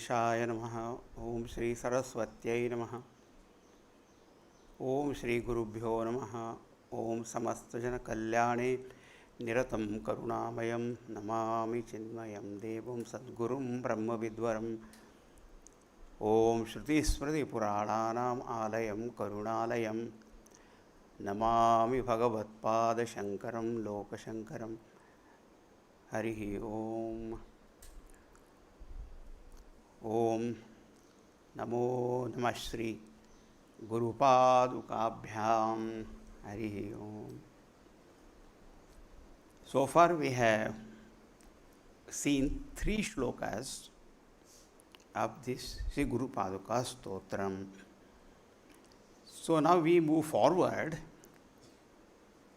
गणेशाय नमः। ओम श्री सरस्वत्यै नमः। ओम श्री गुरुभ्यो नमः। ओम समस्त जन कल्याणे निरतं करुणामयं नमामि चिन्मयं देवं सद्गुरुं ब्रह्मविद्वरम्। ओम श्रुतिस्मृतिपुराणानाम् आलयं करुणालयं नमामि भगवत्पादशङ्करं लोकशङ्करं। हरिः ओम। ओम नमो नमः श्री गुरु पादुकाभ्याम। हरिः ओम। So far we have seen 3 shlokas of this Shri Guru Paduka Stotram. So now we move forward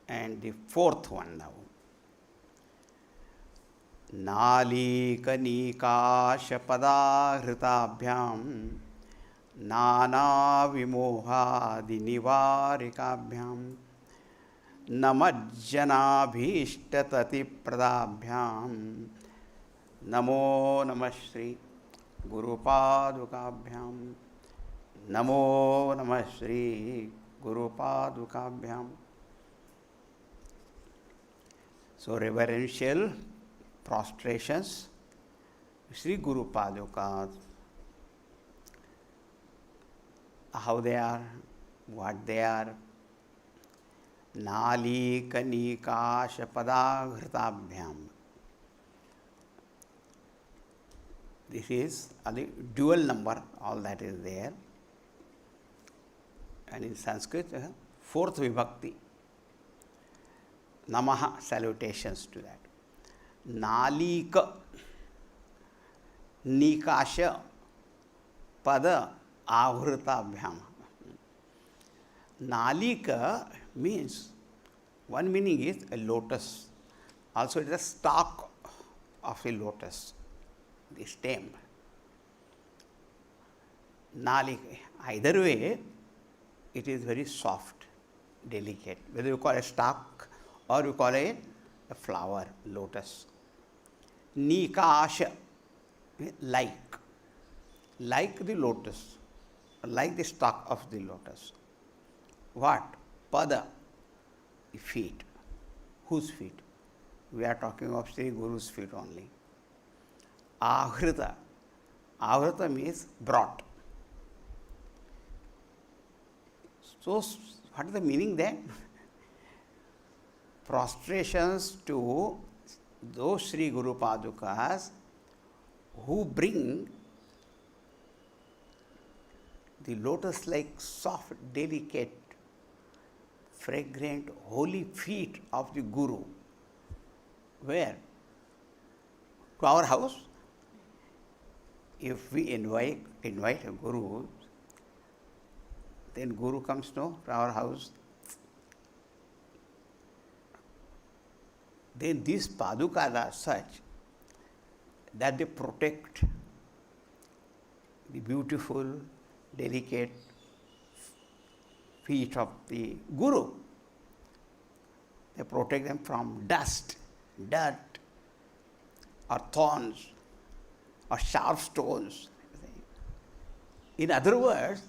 and the 4th one now. नालीकनीकाशपदाहृताभ्यां नानाविमोहादिनिवारिकाभ्यां नमज्जनाभीष्टततिप्रदाभ्यां नमो नमः श्री गुरुपादुकाभ्यां। नमो नमः Shri गुरुपादुकाभ्यां। So reverential prostrations, Shri Guru Padukas, how they are, what they are. Nali Kanika Shapadaghrtabhyam. This is a dual number, all that is there. And in Sanskrit, 4th vibhakti. Namaha, salutations to that. Nalika, Nikasha, Pada, Avrtabhyam. Nalika means, one meaning is a lotus. Also it is a stalk of a lotus, the stem. Nalika, either way, it is very soft, delicate. Whether you call it stalk or you call it a flower, lotus. Nikasha, like the lotus, like the stalk of the lotus. What? Pada, feet. Whose feet? We are talking of Sri Guru's feet only. Ahrita. Ahrita means brought. So, what is the meaning then? Prostrations to those Shri Guru Padukas who bring the lotus-like soft, delicate, fragrant, holy feet of the Guru. Where? To our house. If we invite a Guru, then Guru comes to our house. Then these Padukas are such that they protect the beautiful, delicate feet of the Guru. They protect them from dust, dirt, or thorns, or sharp stones. In other words,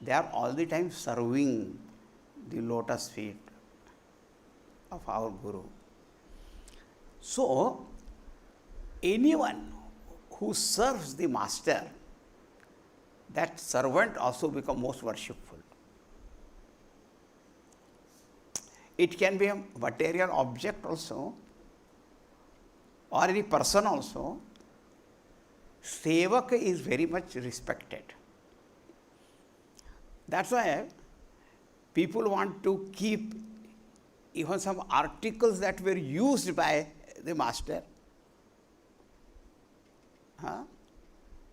they are all the time serving the lotus feet of our Guru. So, anyone who serves the master, that servant also becomes most worshipful. It can be a material object also, or any person also. Sevak is very much respected. That's why people want to keep even some articles that were used by the master.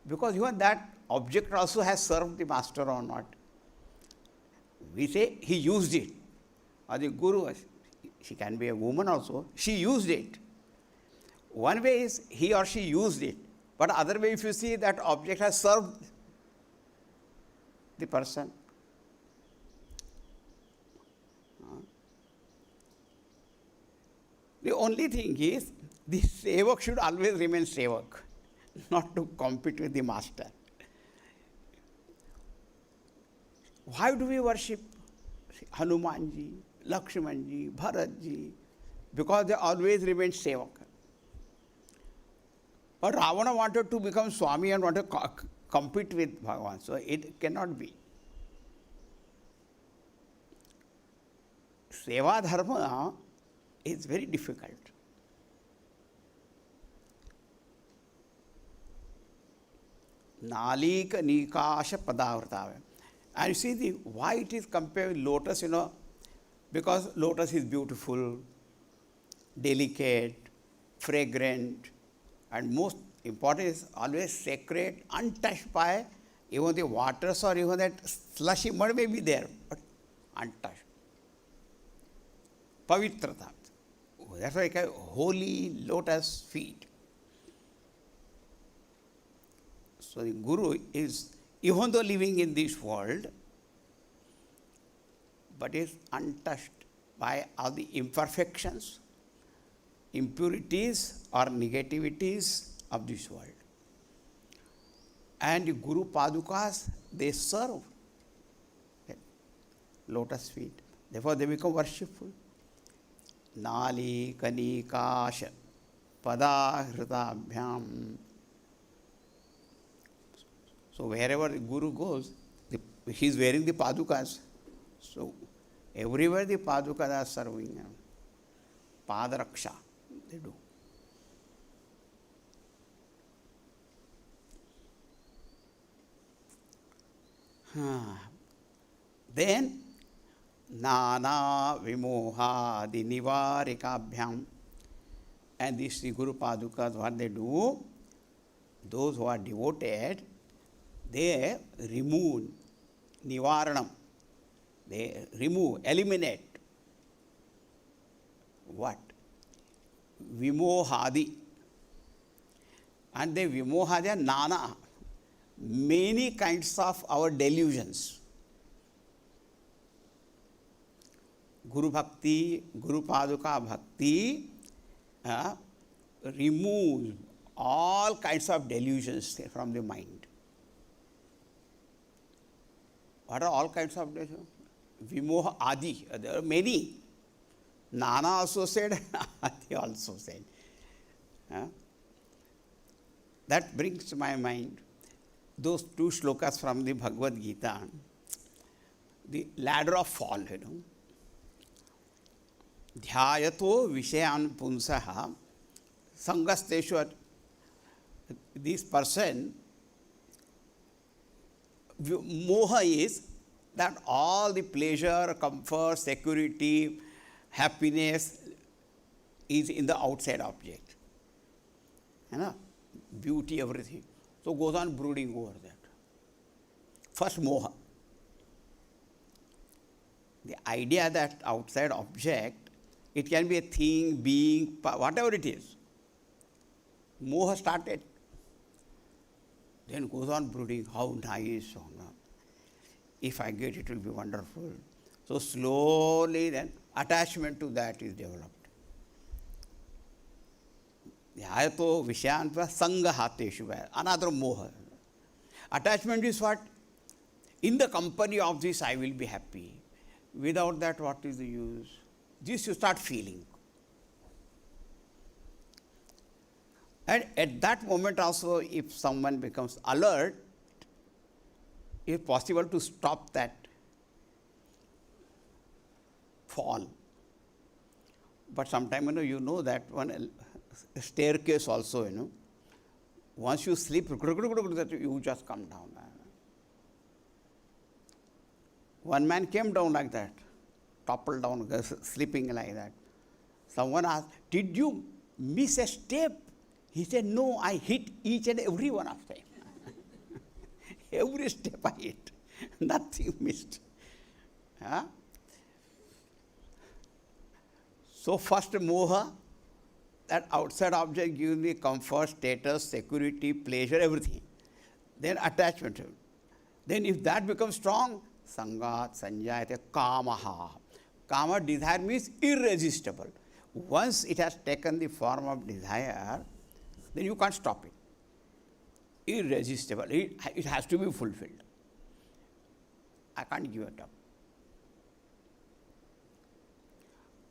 Because even that object also has served the master or not. We say he used it. Or the Guru, she can be a woman also, she used it. One way is he or she used it. But other way, if you see that object has served the person. The only thing is, the sevak should always remain sevak. not to compete with the master. Why do we worship Hanumanji, Lakshmanji, Bharatji? Because they always remain sevaka. But Ravana wanted to become Swami and wanted to compete with Bhagawan, so it cannot be. Seva dharma is very difficult. Nalika nikasha padavrtava. And you see why it is compared with lotus, because lotus is beautiful, delicate, fragrant, and most important is always sacred, untouched by even the waters or even that slushy mud may be there, but untouched. Pavitrata. That's why I call holy lotus feet. So the Guru is, even though living in this world, but is untouched by all the imperfections, impurities or negativities of this world. And the Guru Padukas, they serve lotus feet. Therefore they become worshipful. Nali kanikasha padahritabhyam. So wherever the Guru goes, he is wearing the Padukas. So everywhere the Padukas are serving. Padaraksha, they do. Then, Nana Vimohadi Nivarikabhyam. And these Sri Guru Padukas, what they do, those who are devoted, they remove Nivaranam. They remove, eliminate. What? Vimohadi. And they vimohadi nana. Many kinds of our delusions. Guru Bhakti, Guru Paduka Bhakti removes all kinds of delusions from the mind. What are all kinds of delusions? Vimoha Adi. There are many. Nana also said, Adi also said. That brings to my mind those two shlokas from the Bhagavad Gita, the ladder of fall, Dhyayato Vishayan Punsaha Sangasteshwar. This person, moha is that all the pleasure, comfort, security, happiness is in the outside object. Beauty, everything. So goes on brooding over that. First moha. The idea that outside object, it can be a thing, being, whatever it is. Moha started. Then goes on brooding, how nice. If I get it, will be wonderful. So slowly then attachment to that is developed. Dhyayato Vishayanpa Sangahateshu. Another moha. Attachment is what? In the company of this I will be happy. Without that, what is the use? This you start feeling. And at that moment also, if someone becomes alert, it's possible to stop that fall. But sometimes, you know that one staircase also, once you sleep, you just come down. One man came down like that, toppled down, sleeping like that. Someone asked, did you miss a step? He said, no, I hit each and every one of them. Every step I hit, nothing missed. So first moha, that outside object gives me comfort, status, security, pleasure, everything. Then attachment. Then if that becomes strong, sangat, sanjayate, kamaha. Kama, desire means irresistible. Once it has taken the form of desire, then you can't stop it. irresistible. It has to be fulfilled. I can't give it up.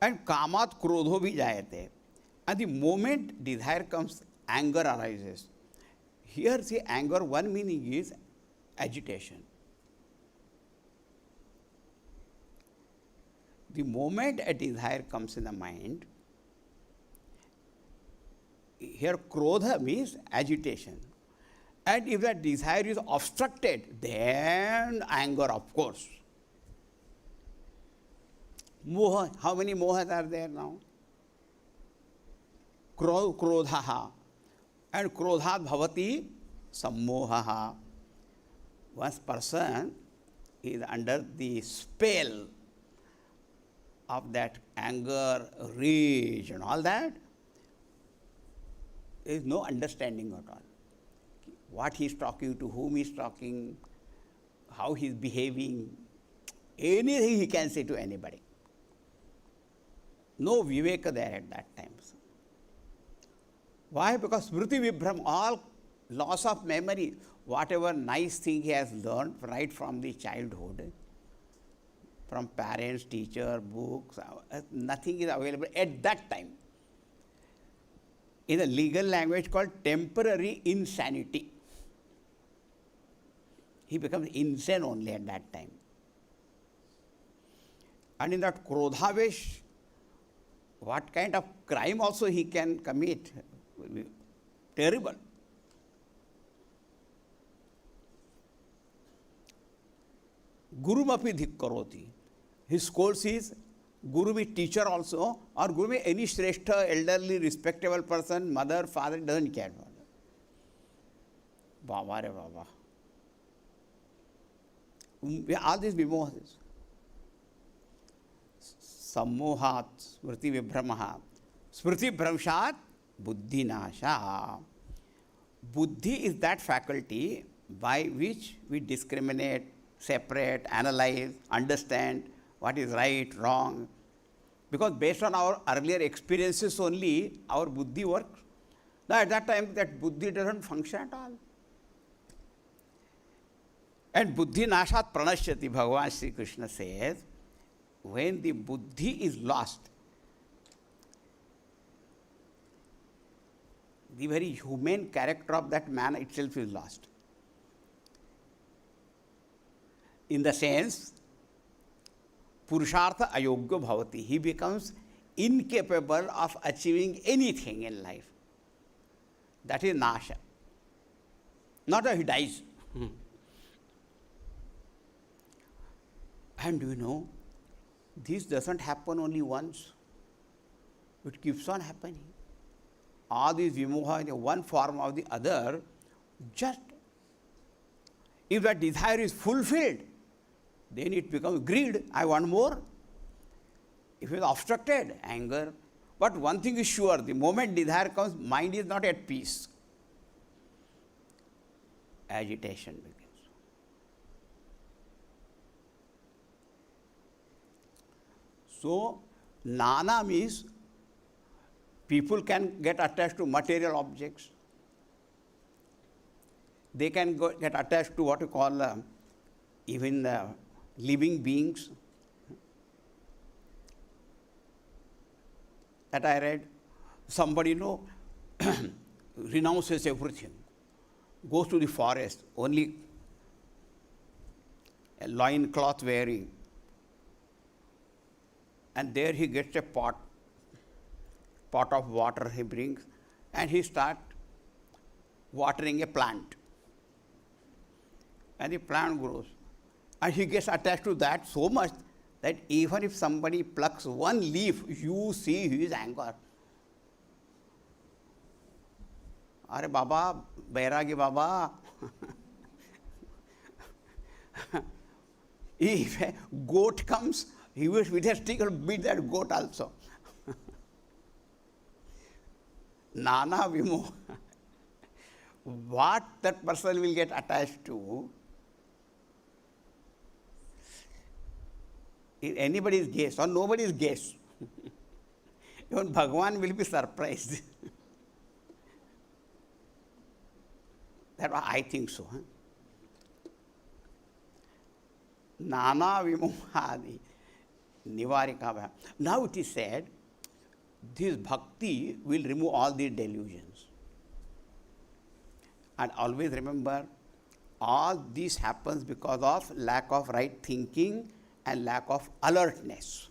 And kamat krodho bhi jayate. And the moment desire comes, anger arises. Here, see, anger, one meaning is agitation. The moment a desire comes in the mind, here krodha means agitation. And if that desire is obstructed, then anger, of course. Moha, how many mohas are there now? Krodhaha. And krodhat bhavati sammohaha. Once person is under the spell of that anger, rage and all that, there is no understanding at all. What he is talking, to whom he is talking, how he is behaving, anything he can say to anybody. No viveka there at that time. Why? Because smriti vibram, all loss of memory, whatever nice thing he has learned right from the childhood, from parents, teacher, books, nothing is available at that time. In a legal language called temporary insanity. He becomes insane only at that time. And in that krodhavesh, what kind of crime also he can commit? Terrible. Gurumapi dhikkaroti. His scolds is Guru be teacher also, or Guru be any shrestha, elderly, respectable person, mother, father, doesn't care. Baba re Baba. All these vimohas. Sammohat, smriti vibhramaha. Smriti bhramshat, buddhi nasha. Buddhi is that faculty by which we discriminate, separate, analyze, understand what is right, wrong. Because based on our earlier experiences only, our buddhi works. Now at that time, that buddhi doesn't function at all. And buddhi nashat pranashyati, Bhagavan Sri Krishna says, when the buddhi is lost, the very human character of that man itself is lost. In the sense, Purushartha ayogya bhavati. He becomes incapable of achieving anything in life. That is nasha. Not that he dies. And you know, this doesn't happen only once. It keeps on happening. All these vimoha in one form or the other, just if that desire is fulfilled, then it becomes greed. I want more. If it is obstructed, anger. But one thing is sure, the moment desire comes, mind is not at peace. Agitation begins. So, nana means people can get attached to material objects. They can get attached to what you call even living beings. That I read, somebody renounces everything, goes to the forest, only a loin cloth wearing, and there he gets a pot of water he brings, and he starts watering a plant. And the plant grows. And he gets attached to that so much that even if somebody plucks one leaf, you see his anger. Are Baba, Bairagi Baba. If a goat comes, he will with a stick beat that goat also. Nana vimo. What that person will get attached to, is anybody's guess or nobody's guess. Even Bhagawan will be surprised. That that I think so. Huh? Nana vimohadi nivarika. Now it is said, this bhakti will remove all the delusions. And always remember, all this happens because of lack of right thinking and lack of alertness.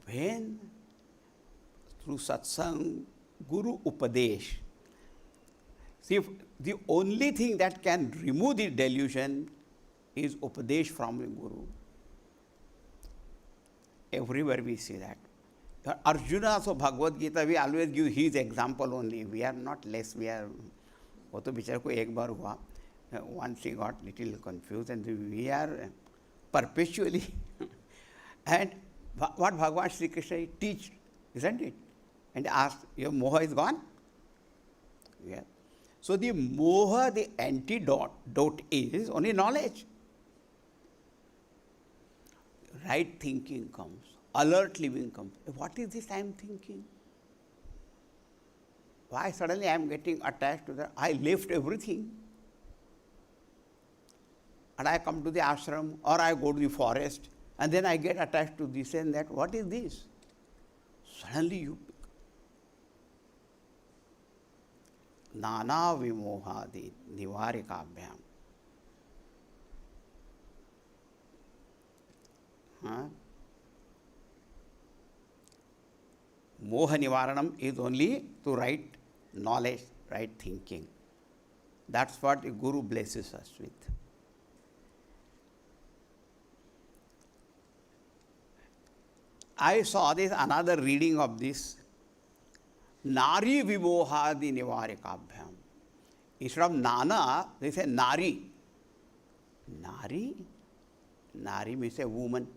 When through satsang, Guru Upadesh, see, the only thing that can remove the delusion is Upadesh from the Guru. Everywhere we see that. Arjuna, so Bhagavad Gita, we always give his example only. We are not less, we are, वो तो बेचारे को एक बार हुआ, once he got little confused, and we are perpetually. And what Bhagavan Sri Krishna teach, isn't it? And asked, your moha is gone? Yeah. So the moha, the antidote is only knowledge. Right thinking comes, alert living comes. What is this I am thinking? Why suddenly I am getting attached to that? I left everything. And I come to the ashram or I go to the forest and then I get attached to this and that. What is this? Suddenly you Nana vimohadi nivarikabhyam. Moha nivaranam is only to right knowledge, right thinking. That's what the Guru blesses us with. I saw this another reading of this. Nari vimohadi nivarikabhyam. Instead of Nana, they say Nari. Nari? Nari means a woman.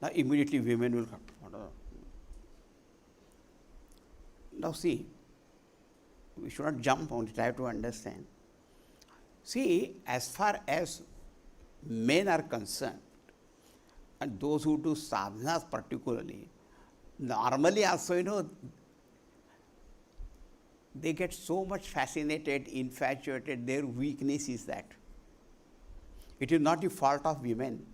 Now immediately women will come. Now see, we should not jump on it, try to understand. See, as far as men are concerned, and those who do sadhanas particularly, normally also, they get so much fascinated, infatuated, their weakness is that. It is not the fault of women.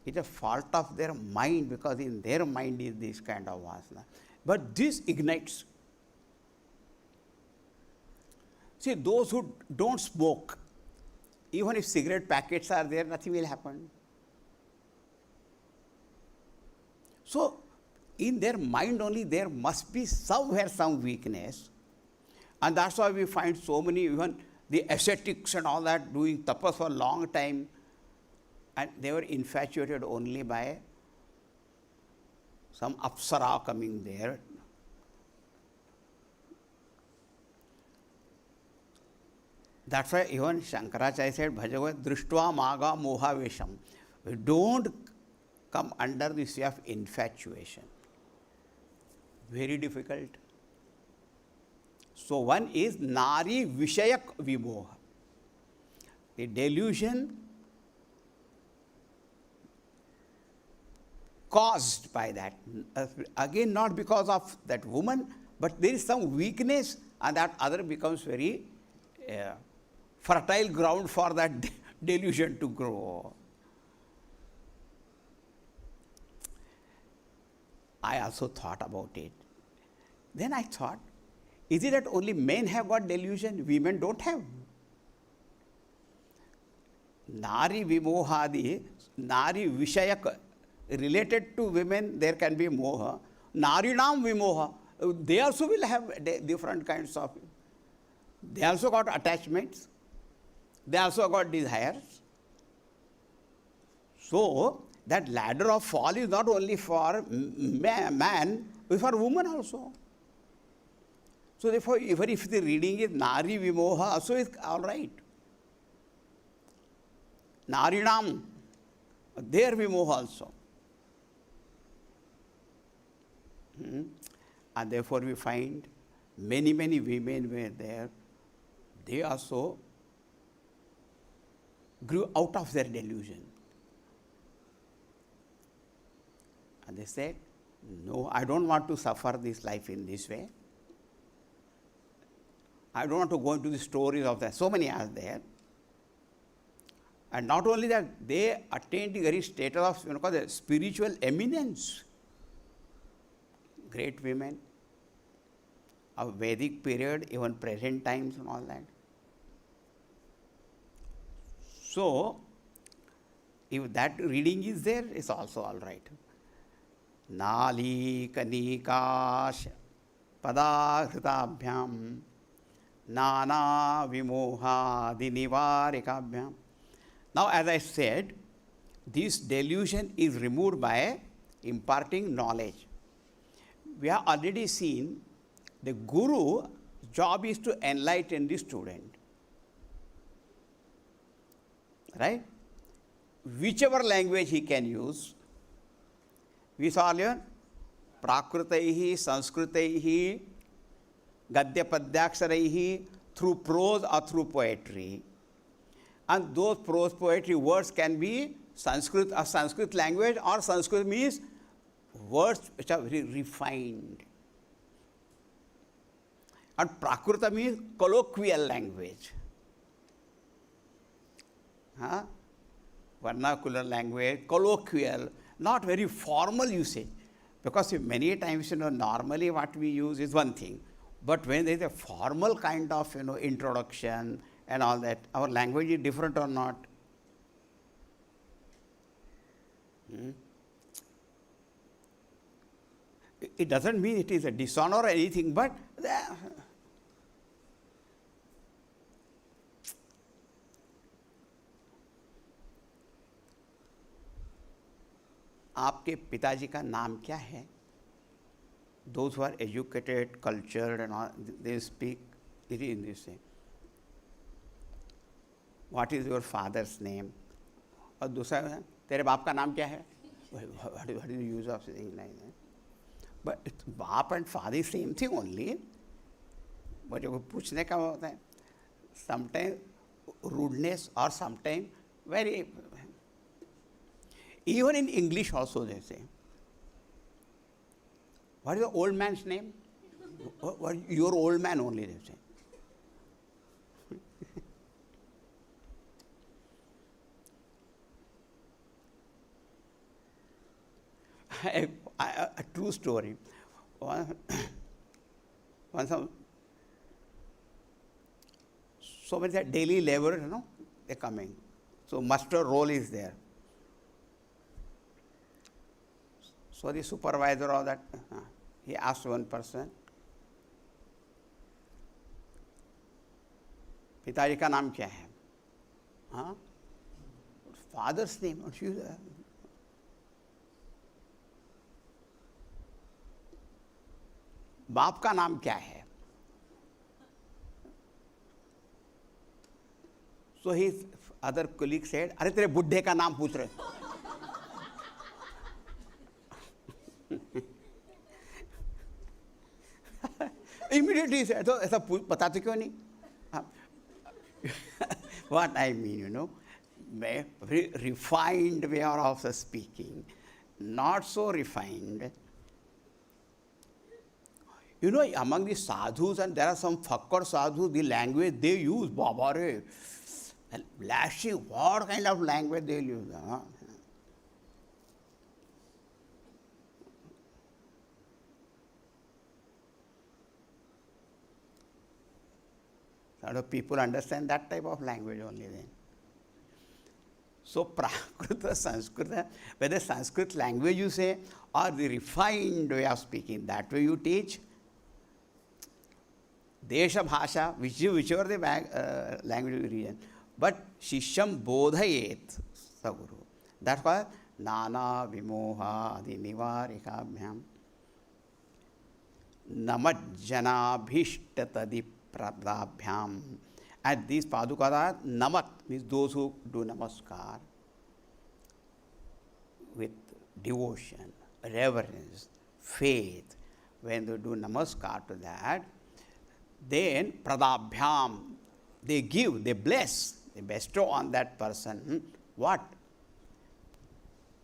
It is a fault of their mind, because in their mind is this kind of vasana. But this ignites. See, those who don't smoke, even if cigarette packets are there, nothing will happen. So, in their mind only, there must be somewhere some weakness. And that's why we find so many, even the ascetics and all that, doing tapas for a long time, and they were infatuated only by some apsara coming there. That's why even Shankaracharya said, Bhajavad Drishtva Maga Moha Vesham. Don't come under the sea of infatuation. Very difficult. So one is Nari Vishayak Vimoha. The delusion caused by that. Again, not because of that woman, but there is some weakness, and that other becomes very fertile ground for that delusion to grow. I also thought about it. Then I thought, is it that only men have got delusion, women don't have? Nari vimohadi, Nari vishayak, related to women there can be moha. Narinam vimoha, they also will have different kinds of, they also got attachments, they also got desires. So, that ladder of fall is not only for man, but for woman also. So therefore, even if the reading is Nari Vimoha, also is all right. Narinam, there Vimoha also. And therefore we find many women were there. They also grew out of their delusion. And they said, no, I don't want to suffer this life in this way. I don't want to go into the stories of that. So many are there. And not only that, they attain the very status of called the spiritual eminence. Great women of Vedic period, even present times and all that. So, if that reading is there, it's also all right. Nali kanikash padahritabhyam nana vimoha dinivarikabhyam. Now, as I said, this delusion is removed by imparting knowledge. We have already seen the Guru's job is to enlighten the student. Right? Whichever language he can use. We saw earlier, Prakritaihi, Sanskritaihi, Gadya Padyaksharahi, through prose or through poetry. And those prose poetry words can be Sanskrit or Sanskrit language, or Sanskrit means words which are very refined. And Prakrita means colloquial language. Vernacular language, colloquial, not very formal usage. Because many times, normally what we use is one thing. But when there is a formal kind of, introduction and all that, our language is different or not? It doesn't mean it is a dishonor or anything, but आपके पिताजी का नाम क्या है? Those who are educated, cultured and all, they speak it in this way. What is your father's name? और दूसरा, तेरे बाप का नाम क्या है? What is the use of saying like that? But it's बाप and father is same thing only. But जब पूछने का होता है, sometimes rudeness or sometimes very. Even in English also they say, what is the old man's name? What, your old man only they say. A true story. So many daily laborers, they're coming. So muster roll is there. So the supervisor of that, he asked one person, पिताजी का नाम क्या है? Father's name. बाप का नाम क्या है? So his other colleague said, अरे तेरे बुड्ढे का नाम पूछ रहे. Immediately he said, तो ऐसा बताते क्यों नहीं? What I mean, very refined way of speaking, not so refined. Among the sadhus, and there are some fakkar sadhus, the language they use, babare, lashy, what kind of language they use? People understand that type of language only then. So, Prakrita, Sanskrita, whether Sanskrit language you say or the refined way of speaking, that way you teach. Desha Bhasha, whichever the language region. But Shishyam Bodhayet Saguru. That's why Nana Vimoha Adi Nivarikabhyam Namat Bhishtatadi Pradabhyam. And these Padukas are Namat, means those who do Namaskar with devotion, reverence, faith. When they do Namaskar to that, then Pradabhyam, they give, they bless, they bestow on that person. What?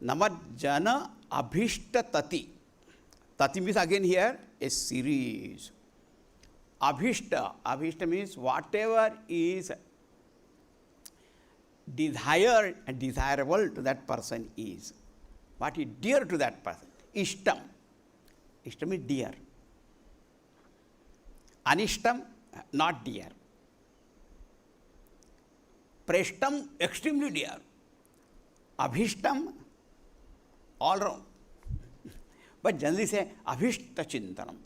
Namat Jana Abhishta Tati. Tati means again here a series. Abhishta. Abhishta means whatever is desired and desirable to that person is. What is dear to that person. Ishtam. Ishtam means dear. Anishtam, not dear. Preshtam, extremely dear. Abhishtam, all round. But generally say Abhishta Chintanam.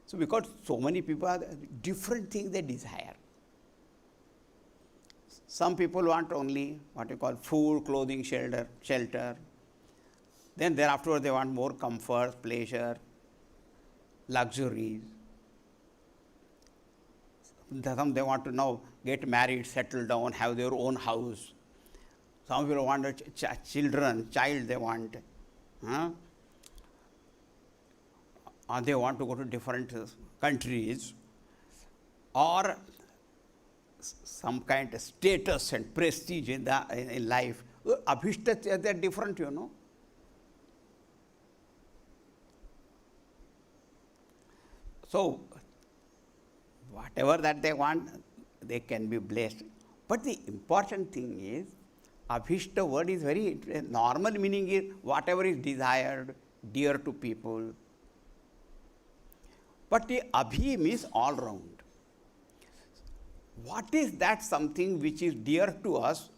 So because so many people have different things they desire. Some people want only what you call food, clothing, shelter. Then thereafter they want more comfort, pleasure, luxuries. Some they want to now get married, settle down, have their own house. Some people want a child they want. Or they want to go to different countries. Or some kind of status and prestige in life. Abhishta, they are different, you know. So, whatever that they want, they can be blessed. But the important thing is, Abhishta word is very normal meaning is whatever is desired, dear to people. But the Abhi means all round. What is that something which is dear to us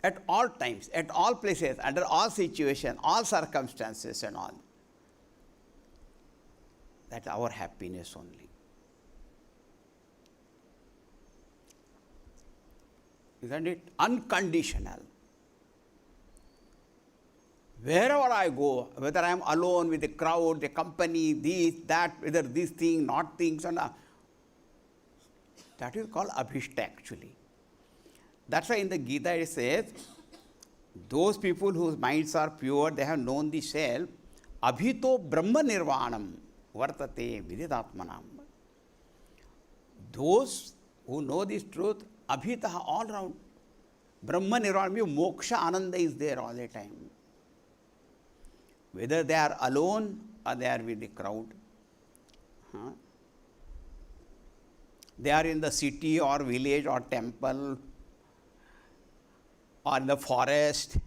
at all times, at all places, under all situations, all circumstances and all? That's our happiness only. Isn't it? Unconditional. Wherever I go, whether I am alone with the crowd, the company, this, that, whether this thing, not things, and that is called Abhishta actually. That's why in the Gita it says, those people whose minds are pure, they have known the self, Abhito Brahma Nirvanam Vartate Viditatmanam. Those who know this truth, Abhitaha all round. Brahma Nirvanam, moksha ananda is there all the time. Whether they are alone or they are with the crowd. They are in the city or village or temple or in the forest,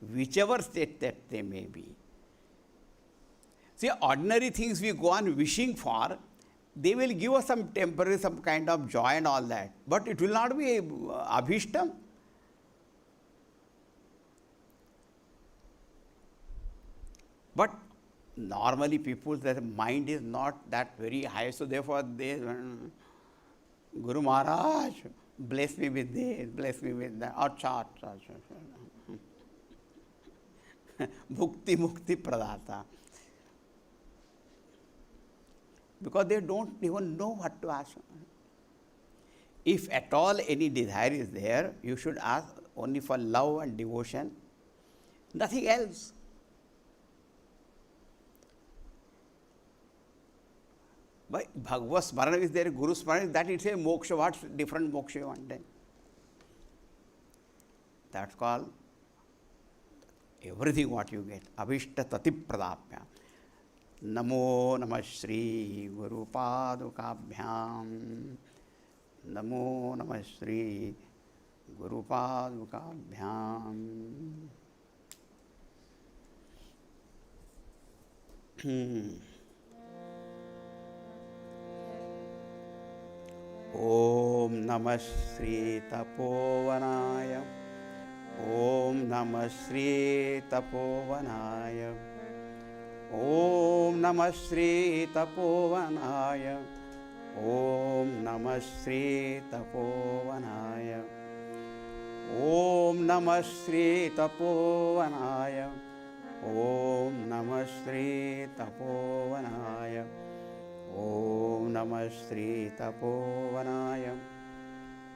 whichever state that they may be. See, ordinary things we go on wishing for, they will give us some temporary, some kind of joy and all that. But it will not be abhishtam. But normally people's mind is not that very high, so therefore they, Guru Maharaj, bless me with this, bless me with that, acha. Bhukti Mukti Pradata. Because they don't even know what to ask. If at all any desire is there, you should ask only for love and devotion, nothing else. But Bhagavad Smarana is there, Guru Smarana, that it says moksha, what's different moksha you want then? That's called everything what you get. Abhishta Tati Pradapya. Namo Namah Shri Guru Paduka Stotram. Namo Namah Shri Guru Paduka Stotram. Om Namah Shri Tapovanaya. Om Namah Shri Tapovanaya. Om Namah Shri Tapovanaya. Om Namah Shri Tapovanaya. Om Namah Shri Tapovanaya. Om Namah Shri Tapovanaya. Om Namah Shri Tapovanaya.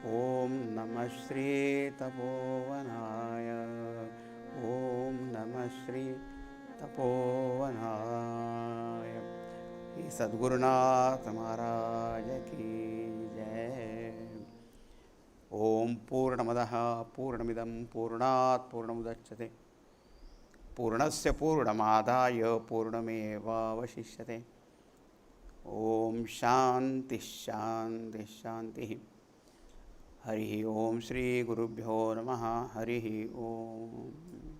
Om Namah Shri Tapovanaya. Om Namah Shri Tapovanaya. Sadgurunath Maharaj ki jai. Om Purnamadaha Purnamidam Purnat Purnamudachyate Purnasya Purnamadaya Purnameva Vashishyate Om Shanti शांति शांति। हरि ओम। श्री गुरुभ्यो नमः। हरि ओम।